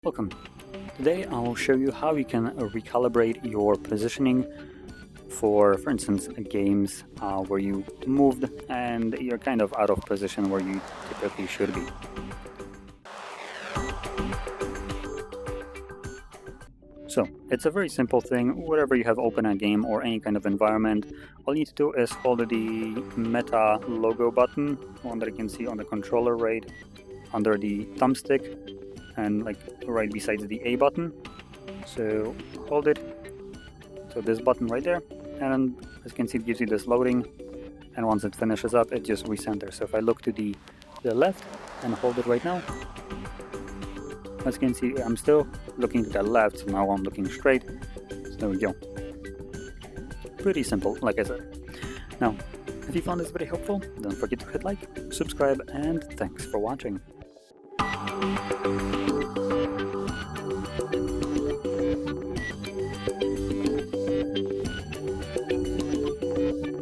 Welcome. Today I'll show you how you can recalibrate your positioning for instance, games where you moved and you're kind of out of position where you typically should be. So it's a very simple thing. Whatever you have open a game or any kind of environment, all you need to do is hold the Meta logo button, one that you can see on the controller right under the thumbstick, and like right beside the A button. So hold it, so this button right there, and as you can see it gives you this loading, and once it finishes up it just recenters. So if I look to the left and hold it right now, as you can see I'm still looking to the left, so now I'm looking straight. So there we go. Pretty simple, like I said. Now if you found this very helpful, don't forget to hit like, subscribe, and thanks for watching.